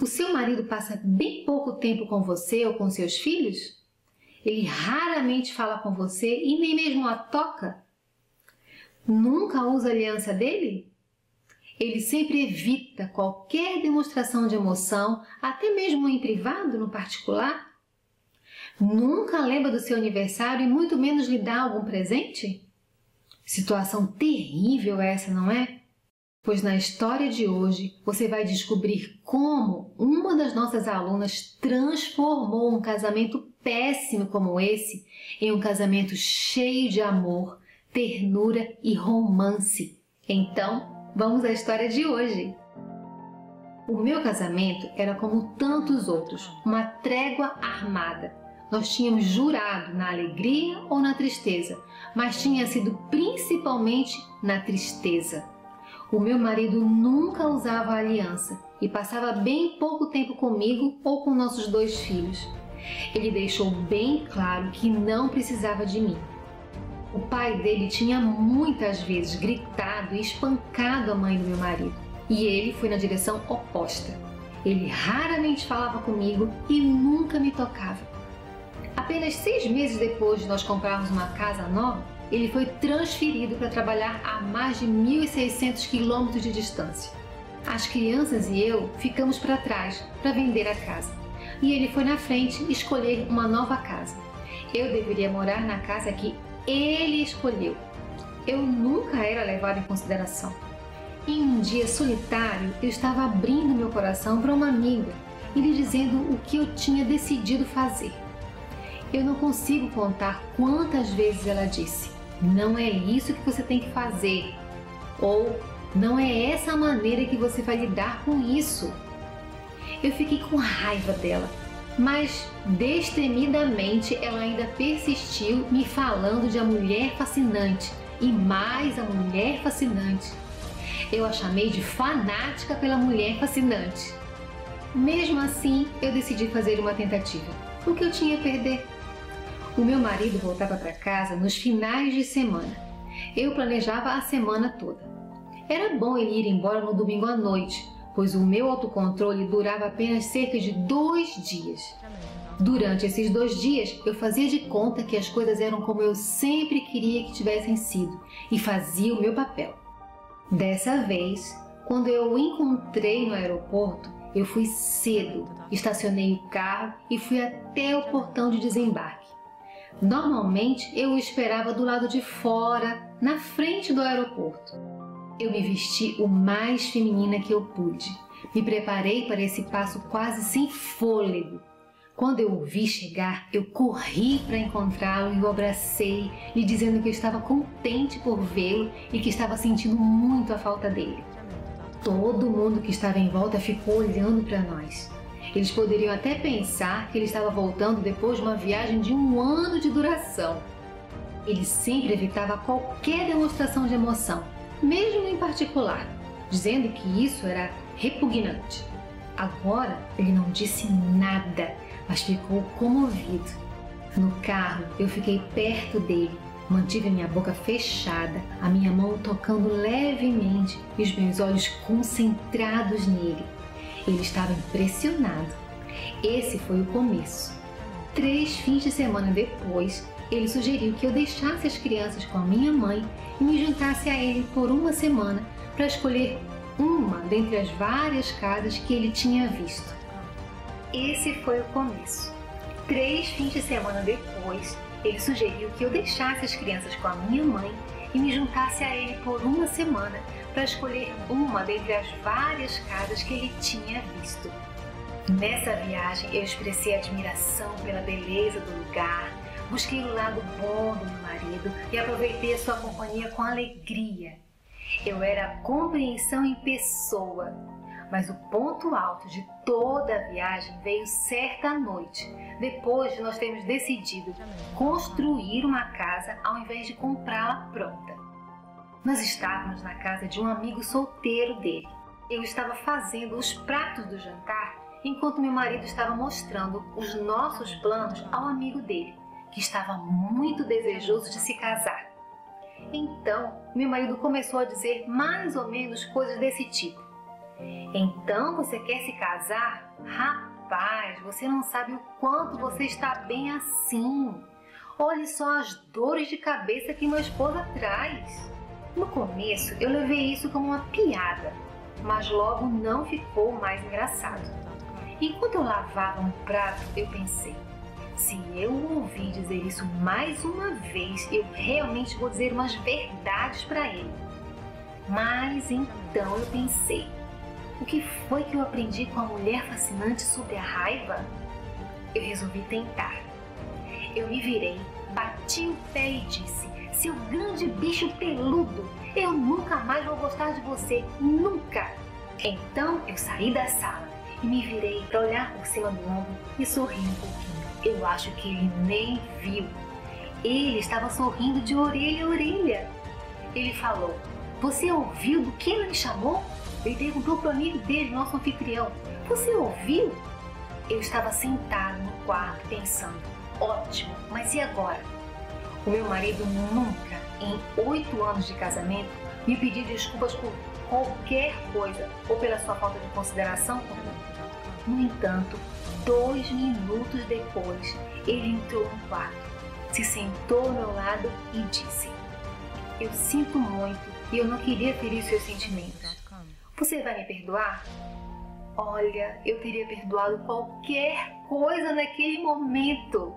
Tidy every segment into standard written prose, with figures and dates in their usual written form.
O seu marido passa bem pouco tempo com você ou com seus filhos? Ele raramente fala com você e nem mesmo a toca? Nunca usa a aliança dele? Ele sempre evita qualquer demonstração de emoção, até mesmo em privado, no particular? Nunca lembra do seu aniversário e muito menos lhe dá algum presente? Situação terrível essa, não é? Pois na história de hoje você vai descobrir como uma das nossas alunas transformou um casamento péssimo como esse em um casamento cheio de amor, ternura e romance. Então, vamos à história de hoje. O meu casamento era como tantos outros, uma trégua armada. Nós tínhamos jurado na alegria ou na tristeza, mas tinha sido principalmente na tristeza. O meu marido nunca usava a aliança e passava bem pouco tempo comigo ou com nossos 2 filhos. Ele deixou bem claro que não precisava de mim. O pai dele tinha muitas vezes gritado e espancado a mãe do meu marido, e ele foi na direção oposta. Ele raramente falava comigo e nunca me tocava. Apenas 6 meses depois de nós comprarmos uma casa nova, ele foi transferido para trabalhar a mais de 1.600 quilômetros de distância. As crianças e eu ficamos para trás para vender a casa, e ele foi na frente escolher uma nova casa. Eu deveria morar na casa que ele escolheu. Eu nunca era levada em consideração. Em um dia solitário, eu estava abrindo meu coração para uma amiga e lhe dizendo o que eu tinha decidido fazer. Eu não consigo contar quantas vezes ela disse: não é isso que você tem que fazer, ou não é essa a maneira que você vai lidar com isso. Eu fiquei com raiva dela, mas destemidamente ela ainda persistiu me falando de a mulher fascinante e mais a mulher fascinante. Eu a chamei de fanática pela mulher fascinante. Mesmo assim, eu decidi fazer uma tentativa. O que eu tinha a perder? O meu marido voltava para casa nos finais de semana. Eu planejava a semana toda. Era bom ele ir embora no domingo à noite, pois o meu autocontrole durava apenas cerca de 2 dias. Durante esses 2 dias, eu fazia de conta que as coisas eram como eu sempre queria que tivessem sido e fazia o meu papel. Dessa vez, quando eu o encontrei no aeroporto, eu fui cedo, estacionei o carro e fui até o portão de desembarque. Normalmente, eu o esperava do lado de fora, na frente do aeroporto. Eu me vesti o mais feminina que eu pude. Me preparei para esse passo quase sem fôlego. Quando eu o vi chegar, eu corri para encontrá-lo e o abracei, lhe dizendo que eu estava contente por vê-lo e que estava sentindo muito a falta dele. Todo mundo que estava em volta ficou olhando para nós. Eles poderiam até pensar que ele estava voltando depois de uma viagem de 1 ano de duração. Ele sempre evitava qualquer demonstração de emoção, mesmo em particular, dizendo que isso era repugnante. Agora ele não disse nada, mas ficou comovido. No carro eu fiquei perto dele, mantive minha boca fechada, a minha mão tocando levemente e os meus olhos concentrados nele. Ele estava impressionado. Esse foi o começo. 3 fins de semana depois, ele sugeriu que eu deixasse as crianças com a minha mãe e me juntasse a ele por 1 semana para escolher uma dentre as várias casas que ele tinha visto. Esse foi o começo. 3 fins de semana depois, ele sugeriu que eu deixasse as crianças com a minha mãe e me juntasse a ele por 1 semana para escolher uma dentre as várias casas que ele tinha visto. Nessa viagem, eu expressei admiração pela beleza do lugar, busquei o lado bom do meu marido e aproveitei a sua companhia com alegria. Eu era a compreensão em pessoa, mas o ponto alto de toda a viagem veio certa noite, depois de nós termos decidido construir uma casa ao invés de comprá-la pronta. Nós estávamos na casa de um amigo solteiro dele. Eu estava fazendo os pratos do jantar enquanto meu marido estava mostrando os nossos planos ao amigo dele, que estava muito desejoso de se casar. Então, meu marido começou a dizer mais ou menos coisas desse tipo. Então você quer se casar? Rapaz, você não sabe o quanto você está bem assim. Olhe só as dores de cabeça que meu esposo traz. No começo eu levei isso como uma piada, mas logo não ficou mais engraçado. Enquanto eu lavava um prato, eu pensei, se eu ouvir dizer isso mais uma vez, eu realmente vou dizer umas verdades para ele. Mas então eu pensei, o que foi que eu aprendi com a mulher fascinante sobre a raiva? Eu resolvi tentar. Eu me virei, bati o pé e disse, seu grande bicho peludo, eu nunca mais vou gostar de você, nunca! Então eu saí da sala e me virei para olhar por cima do ombro e sorri um pouquinho. Eu acho que ele nem viu. Ele estava sorrindo de orelha a orelha. Ele falou, você ouviu do que ela me chamou? Ele perguntou para o amigo dele, nosso anfitrião, você ouviu? Eu estava sentado no quarto pensando, ótimo, mas e agora? O meu marido nunca, em 8 anos de casamento, me pediu desculpas por qualquer coisa ou pela sua falta de consideração comigo. No entanto, 2 minutos depois, ele entrou no quarto, se sentou ao meu lado e disse, eu sinto muito e eu não queria ferir seus sentimentos. Você vai me perdoar? Olha, eu teria perdoado qualquer coisa naquele momento.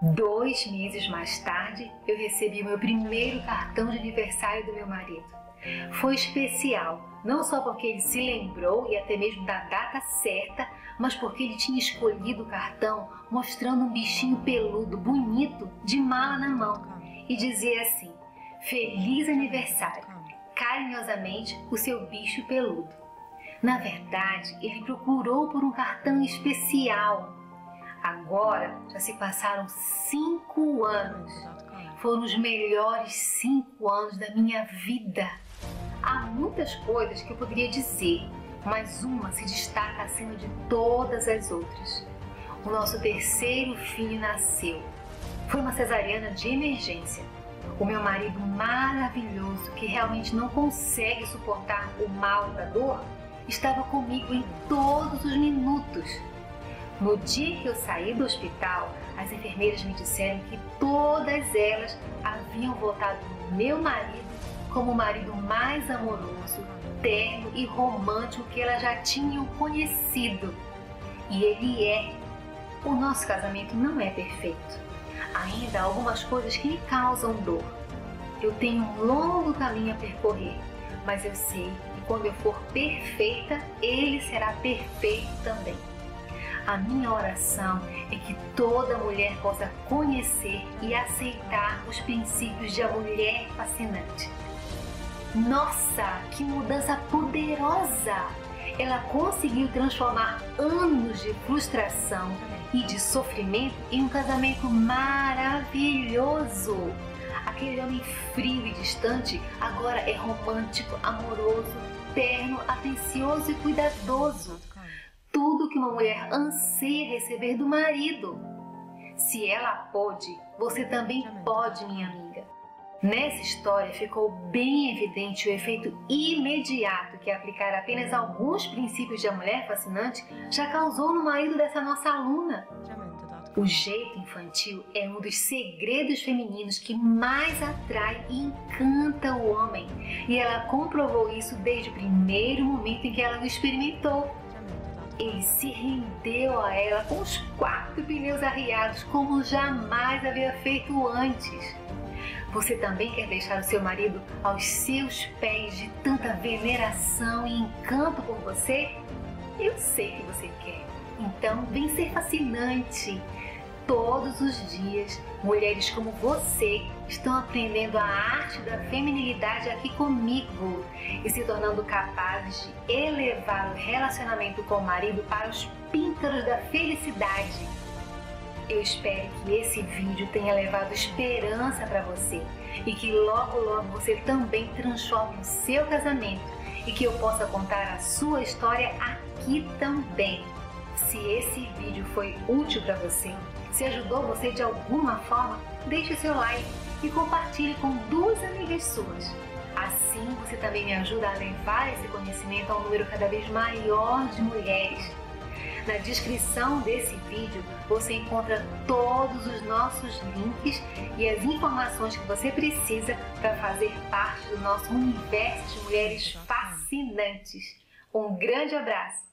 2 meses mais tarde, eu recebi o meu primeiro cartão de aniversário do meu marido. Foi especial, não só porque ele se lembrou e até mesmo da data certa, mas porque ele tinha escolhido o cartão mostrando um bichinho peludo, bonito, de mala na mão. E dizia assim, Feliz aniversário, carinhosamente o seu bicho peludo. Na verdade, ele procurou por um cartão especial. Agora já se passaram 5 anos. Foram os melhores 5 anos da minha vida. Há muitas coisas que eu poderia dizer, mas uma se destaca acima de todas as outras. O nosso 3º filho nasceu. Foi uma cesariana de emergência. O meu marido maravilhoso, que realmente não consegue suportar o mal da dor, estava comigo em todos os minutos. No dia que eu saí do hospital, as enfermeiras me disseram que todas elas haviam votado no meu marido como o marido mais amoroso, terno e romântico que elas já tinham conhecido. E ele é. O nosso casamento não é perfeito. Ainda há algumas coisas que me causam dor. Eu tenho um longo caminho a percorrer, mas eu sei que quando eu for perfeita, ele será perfeito também. A minha oração é que toda mulher possa conhecer e aceitar os princípios de a mulher fascinante. Nossa, que mudança poderosa! Ela conseguiu transformar anos de frustração e de sofrimento em um casamento maravilhoso. Aquele homem frio e distante agora é romântico, amoroso, terno, atencioso e cuidadoso. Tudo que uma mulher anseia receber do marido. Se ela pôde, você também pode, minha amiga. Nessa história ficou bem evidente o efeito imediato que aplicar apenas alguns princípios da mulher fascinante já causou no marido dessa nossa aluna. O jeito infantil é um dos segredos femininos que mais atrai e encanta o homem, e ela comprovou isso desde o primeiro momento em que ela o experimentou. Ele se rendeu a ela com os 4 pneus arriados como jamais havia feito antes. Você também quer deixar o seu marido aos seus pés de tanta veneração e encanto por você? Eu sei que você quer. Então, vem ser fascinante. Todos os dias, mulheres como você estão aprendendo a arte da feminilidade aqui comigo e se tornando capazes de elevar o relacionamento com o marido para os píncaros da felicidade. Eu espero que esse vídeo tenha levado esperança para você e que logo logo você também transforme o seu casamento e que eu possa contar a sua história aqui também. Se esse vídeo foi útil para você, se ajudou você de alguma forma, deixe seu like e compartilhe com 2 amigas suas. Assim você também me ajuda a levar esse conhecimento a um número cada vez maior de mulheres. Na descrição desse vídeo você encontra todos os nossos links e as informações que você precisa para fazer parte do nosso universo de mulheres fascinantes. Um grande abraço!